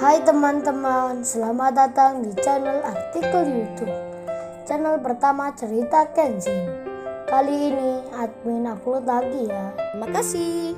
Hai teman-teman, selamat datang di channel artikel YouTube. Channel pertama cerita Kenshin. Kali ini admin upload lagi ya. Terima kasih.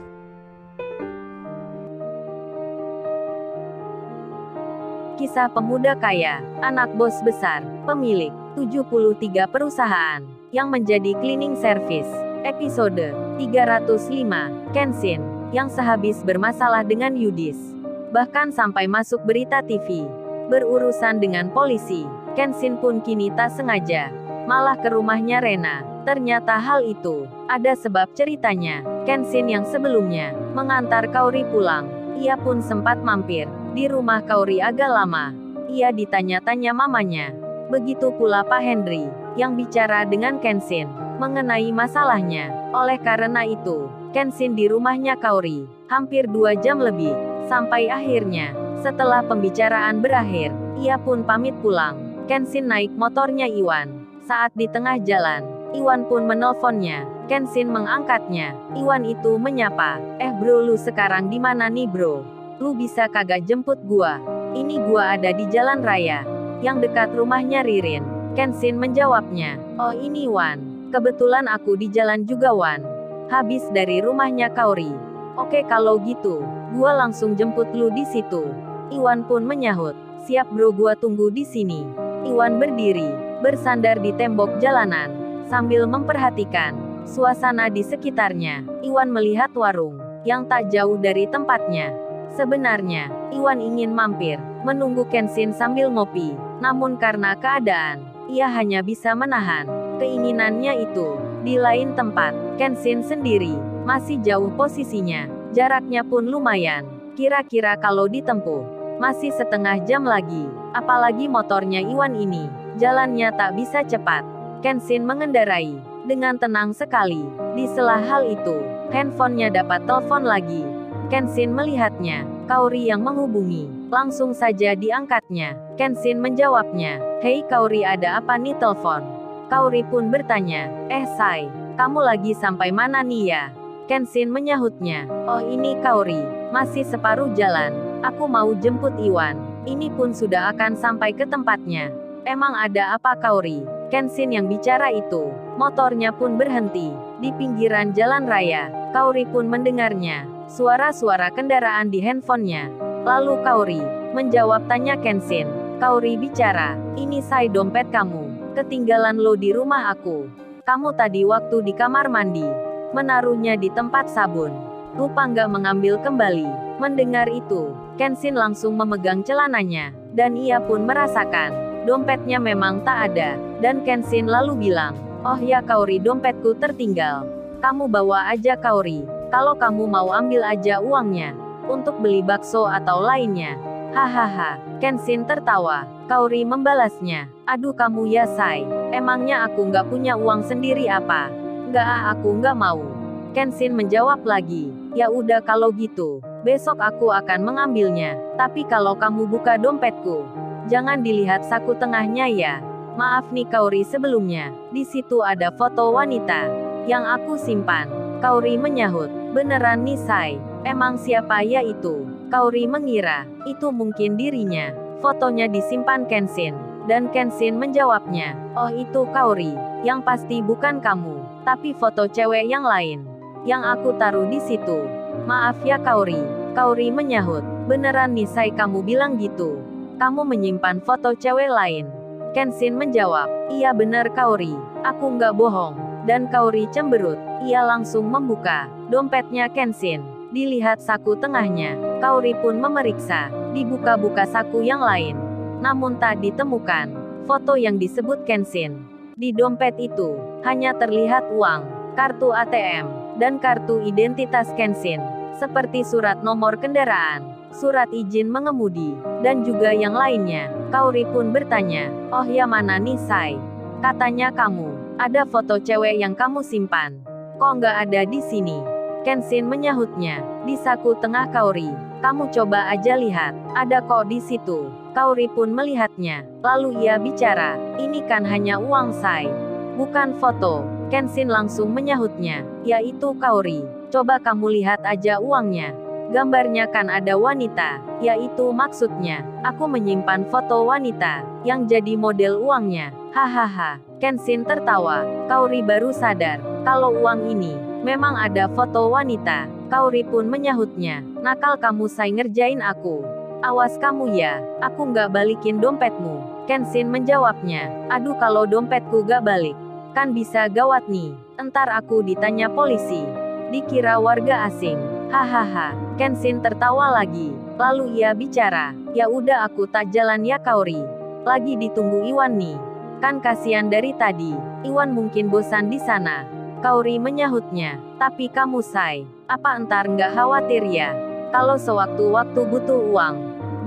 Kisah pemuda kaya, anak bos besar, pemilik 73 perusahaan, yang menjadi cleaning service. Episode 305, Kenshin, yang sehabis bermasalah dengan Yudis. Bahkan sampai masuk berita TV. Berurusan dengan polisi, Kenshin pun kini tak sengaja malah ke rumahnya Rena. Ternyata hal itu ada sebab ceritanya. Kenshin yang sebelumnya mengantar Kaori pulang, ia pun sempat mampir di rumah Kaori agak lama. Ia ditanya-tanya mamanya. Begitu pula Pak Henry yang bicara dengan Kenshin mengenai masalahnya. Oleh karena itu, Kenshin di rumahnya Kaori hampir 2 jam lebih. Sampai akhirnya, setelah pembicaraan berakhir, ia pun pamit pulang. Kenshin naik motornya Iwan. Saat di tengah jalan, Iwan pun menelponnya. Kenshin mengangkatnya. Iwan itu menyapa, bro, lu sekarang di mana nih bro? Lu bisa kagak jemput gua? Ini gua ada di jalan raya, yang dekat rumahnya Ririn. Kenshin menjawabnya, oh ini Wan. Kebetulan aku di jalan juga Wan. Habis dari rumahnya Kaori. Oke kalau gitu, gua langsung jemput lu di situ. Iwan pun menyahut, siap bro, gua tunggu di sini. Iwan berdiri, bersandar di tembok jalanan, sambil memperhatikan suasana di sekitarnya. Iwan melihat warung yang tak jauh dari tempatnya. Sebenarnya, Iwan ingin mampir, menunggu Kenshin sambil ngopi. Namun karena keadaan, ia hanya bisa menahan keinginannya itu. Di lain tempat, Kenshin sendiri masih jauh posisinya. Jaraknya pun lumayan. Kira-kira kalau ditempuh, masih setengah jam lagi. Apalagi motornya Iwan ini, jalannya tak bisa cepat. Kenshin mengendarai dengan tenang sekali. Di sela hal itu, handphonenya dapat telepon lagi. Kenshin melihatnya, Kaori yang menghubungi. Langsung saja diangkatnya. Kenshin menjawabnya, hei Kaori, ada apa nih telepon? Kaori pun bertanya, Sai, kamu lagi sampai mana nih ya? Kenshin menyahutnya, oh ini Kaori, masih separuh jalan. Aku mau jemput Iwan. Ini pun sudah akan sampai ke tempatnya. Emang ada apa Kaori? Kenshin yang bicara itu. Motornya pun berhenti di pinggiran jalan raya. Kaori pun mendengarnya. Suara-suara kendaraan di handphonenya. Lalu Kaori menjawab tanya Kenshin. Kaori bicara, ini Sai, dompet kamu ketinggalan lo di rumah aku. Kamu tadi waktu di kamar mandi menaruhnya di tempat sabun. Lupa nggak mengambil kembali. Mendengar itu, Kenshin langsung memegang celananya, dan ia pun merasakan dompetnya memang tak ada. Dan Kenshin lalu bilang, oh ya Kaori, dompetku tertinggal. Kamu bawa aja Kaori. Kalau kamu mau ambil aja uangnya untuk beli bakso atau lainnya. Hahaha. Kenshin tertawa. Kaori membalasnya, aduh kamu ya Sai, emangnya aku nggak punya uang sendiri apa? Nggak, aku nggak mau. Kenshin menjawab lagi, ya udah kalau gitu, besok aku akan mengambilnya. Tapi kalau kamu buka dompetku, jangan dilihat saku tengahnya ya. Maaf nih Kaori, sebelumnya di situ ada foto wanita yang aku simpan. Kaori menyahut, beneran nih Sai, emang siapa ya itu? Kaori mengira itu mungkin dirinya. Fotonya disimpan Kenshin, dan Kenshin menjawabnya, oh itu Kaori, yang pasti bukan kamu, tapi foto cewek yang lain yang aku taruh di situ. Maaf ya Kaori. Kaori menyahut, beneran nih Sai, kamu bilang gitu? Kamu menyimpan foto cewek lain? Kenshin menjawab, iya bener Kaori, aku nggak bohong. Dan Kaori cemberut, ia langsung membuka dompetnya Kenshin. Dilihat saku tengahnya, Kaori pun memeriksa, dibuka-buka saku yang lain. Namun tak ditemukan foto yang disebut Kenshin. Di dompet itu, hanya terlihat uang, kartu ATM, dan kartu identitas Kenshin. Seperti surat nomor kendaraan, surat izin mengemudi, dan juga yang lainnya. Kaori pun bertanya, oh ya mana nih Sai? Katanya kamu ada foto cewek yang kamu simpan. Kok nggak ada di sini? Kenshin menyahutnya, di saku tengah Kaori. Kamu coba aja lihat, ada kok di situ. Kaori pun melihatnya, lalu ia bicara, ini kan hanya uang Sai, bukan foto. Kenshin langsung menyahutnya, ya itu Kaori, coba kamu lihat aja uangnya. Gambarnya kan ada wanita, yaitu maksudnya, aku menyimpan foto wanita, yang jadi model uangnya. Hahaha, Kenshin tertawa. Kaori baru sadar, kalau uang ini, memang ada foto wanita. Kaori pun menyahutnya, nakal kamu say ngerjain aku. Awas kamu ya, aku nggak balikin dompetmu. Kenshin menjawabnya, aduh kalau dompetku gak balik, kan bisa gawat nih, entar aku ditanya polisi. Dikira warga asing. Hahaha, Kenshin tertawa lagi. Lalu ia bicara, ya udah aku tak jalan ya Kaori. Lagi ditunggu Iwan nih. Kan kasihan dari tadi, Iwan mungkin bosan di sana. Kaori menyahutnya, tapi kamu say, apa entar nggak khawatir ya? Kalau sewaktu-waktu butuh uang,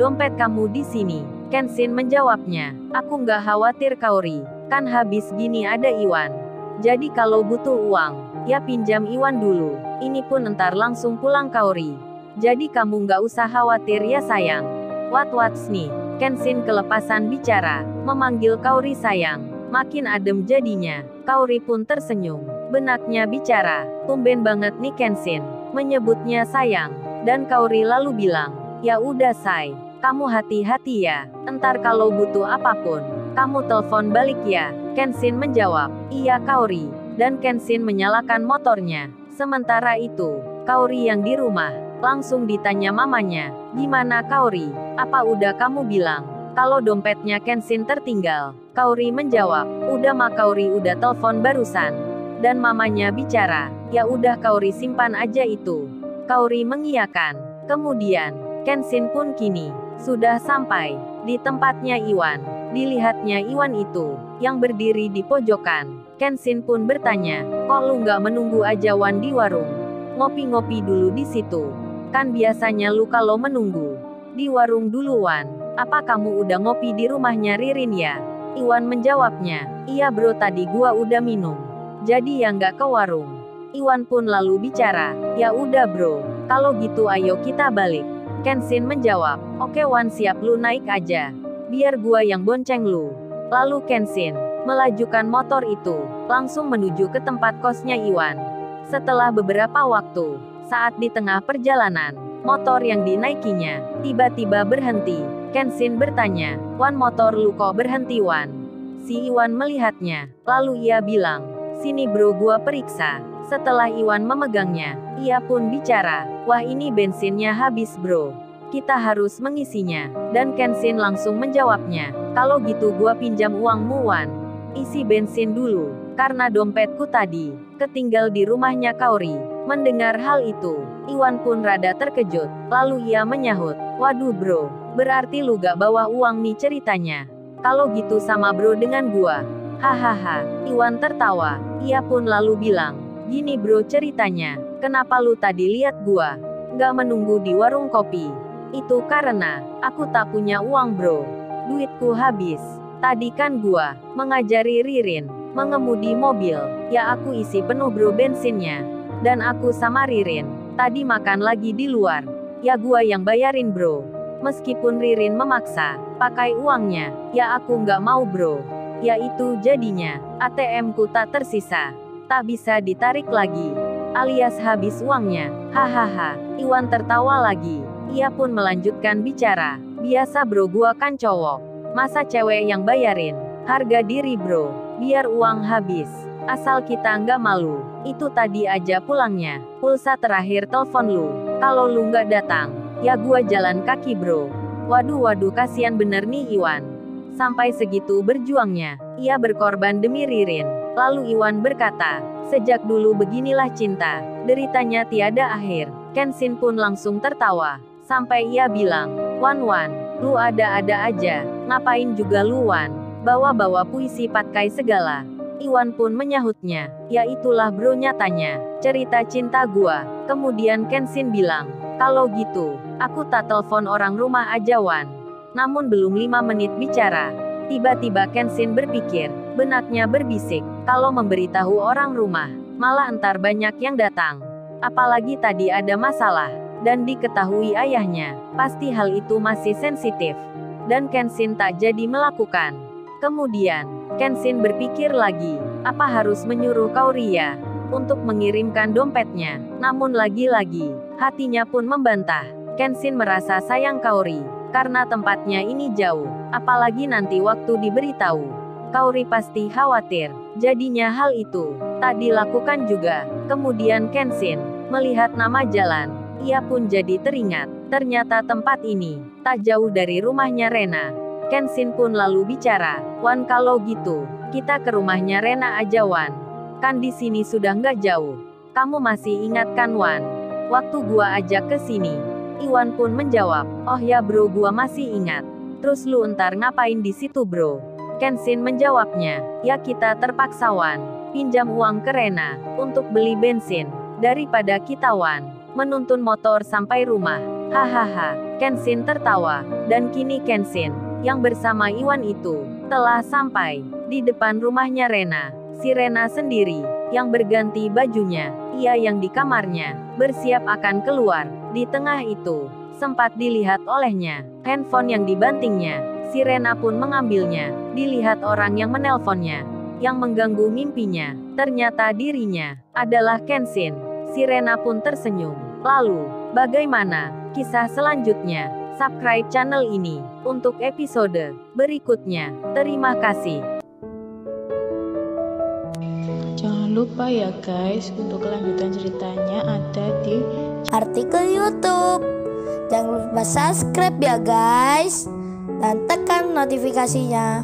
dompet kamu di sini. Kenshin menjawabnya, aku nggak khawatir Kaori, kan habis gini ada Iwan. Jadi kalau butuh uang, ya pinjam Iwan dulu. Ini pun entar langsung pulang Kaori. Jadi kamu nggak usah khawatir ya sayang. What's nih? Kenshin kelepasan bicara, memanggil Kaori sayang. Makin adem jadinya. Kaori pun tersenyum. Benaknya bicara, tumben banget nih Kenshin menyebutnya sayang. Dan Kaori lalu bilang, ya udah say, kamu hati-hati ya. Entar kalau butuh apapun, kamu telepon balik ya. Kenshin menjawab, iya Kaori. Dan Kenshin menyalakan motornya. Sementara itu, Kaori yang di rumah, langsung ditanya mamanya, gimana Kaori, apa udah kamu bilang, kalau dompetnya Kenshin tertinggal? Kaori menjawab, udah mah Kaori udah telepon barusan. Dan mamanya bicara, ya udah Kaori simpan aja itu. Kaori mengiyakan. Kemudian, Kenshin pun kini, sudah sampai, di tempatnya Iwan. Dilihatnya Iwan itu, yang berdiri di pojokan. Kenshin pun bertanya, kok lu nggak menunggu aja Wan di warung? Ngopi-ngopi dulu di situ. Kan biasanya lu kalau menunggu di warung duluan. Apa kamu udah ngopi di rumahnya Ririn ya? Iwan menjawabnya, iya bro tadi gua udah minum. Jadi ya nggak ke warung. Iwan pun lalu bicara, ya udah bro, kalau gitu ayo kita balik. Kenshin menjawab, oke Wan siap lu naik aja. Biar gua yang bonceng lu. Lalu Kenshin melajukan motor itu, langsung menuju ke tempat kosnya Iwan. Setelah beberapa waktu, saat di tengah perjalanan, motor yang dinaikinya, tiba-tiba berhenti. Kenshin bertanya, Wan motor lu kok berhenti Wan? Si Iwan melihatnya, lalu ia bilang, sini bro gua periksa. Setelah Iwan memegangnya, ia pun bicara, wah ini bensinnya habis bro. Kita harus mengisinya. Dan Kenshin langsung menjawabnya, kalau gitu gua pinjam uangmu Wan. Isi bensin dulu, karena dompetku tadi ketinggal di rumahnya Kaori. Mendengar hal itu, Iwan pun rada terkejut, lalu ia menyahut, waduh bro, berarti lu gak bawa uang nih ceritanya. Kalau gitu sama bro dengan gua. Hahaha, Iwan tertawa, ia pun lalu bilang, gini bro ceritanya, kenapa lu tadi lihat gua gak menunggu di warung kopi? Itu karena, aku tak punya uang bro, duitku habis. Tadi kan gua mengajari Ririn mengemudi mobil, ya aku isi penuh bro bensinnya. Dan aku sama Ririn tadi makan lagi di luar, ya gua yang bayarin bro. Meskipun Ririn memaksa pakai uangnya, ya aku nggak mau bro. Ya itu jadinya, ATM-ku tak tersisa, tak bisa ditarik lagi, alias habis uangnya. Hahaha, Iwan tertawa lagi. Ia pun melanjutkan bicara, biasa bro gua kan cowok. Masa cewek yang bayarin? Harga diri bro, biar uang habis. Asal kita nggak malu. Itu tadi aja pulangnya. Pulsa terakhir telepon lu. Kalau lu nggak datang, ya gua jalan kaki bro. Waduh kasihan bener nih Iwan. Sampai segitu berjuangnya, ia berkorban demi Ririn. Lalu Iwan berkata, sejak dulu beginilah cinta, deritanya tiada akhir. Kenshin pun langsung tertawa. Sampai ia bilang, Wan, lu ada-ada aja, ngapain juga lu Wan, bawa-bawa puisi patkai segala. Iwan pun menyahutnya, ya itulah bro nyatanya, cerita cinta gua. Kemudian Kenshin bilang, kalau gitu, aku tak telepon orang rumah aja Wan. Namun belum 5 menit bicara, tiba-tiba Kenshin berpikir, benaknya berbisik, kalau memberitahu orang rumah, malah entar banyak yang datang. Apalagi tadi ada masalah, dan diketahui ayahnya, pasti hal itu masih sensitif. Dan Kenshin tak jadi melakukan. Kemudian, Kenshin berpikir lagi, apa harus menyuruh Kaori ya untuk mengirimkan dompetnya. Namun lagi-lagi, Hatinya pun membantah. Kenshin merasa sayang Kaori, karena tempatnya ini jauh. Apalagi nanti waktu diberitahu, Kaori pasti khawatir. Jadinya hal itu tak dilakukan juga. Kemudian Kenshin melihat nama jalan. Ia pun jadi teringat. Ternyata tempat ini tak jauh dari rumahnya Rena. Kenshin pun lalu bicara, "Wan, kalau gitu, kita ke rumahnya Rena aja Wan. Kan di sini sudah nggak jauh. Kamu masih ingat kan Wan? Waktu gua ajak ke sini." Iwan pun menjawab, "Oh ya bro, gua masih ingat. Terus lu entar ngapain di situ bro?" Kenshin menjawabnya, "Ya kita terpaksa Wan. Pinjam uang ke Rena untuk beli bensin. Daripada kita Wan menuntun motor sampai rumah." Hahaha. Kenshin tertawa. Dan kini Kenshin yang bersama Iwan itu telah sampai di depan rumahnya Rena. Si Rena sendiri yang berganti bajunya, ia yang di kamarnya bersiap akan keluar. Di tengah itu sempat dilihat olehnya handphone yang dibantingnya. Si Rena pun mengambilnya. Dilihat orang yang menelponnya, yang mengganggu mimpinya. Ternyata dirinya adalah Kenshin. Si Rena pun tersenyum. Lalu, bagaimana kisah selanjutnya? Subscribe channel ini untuk episode berikutnya. Terima kasih. Jangan lupa ya guys, untuk kelanjutan ceritanya ada di artikel YouTube. Jangan lupa subscribe ya guys, dan tekan notifikasinya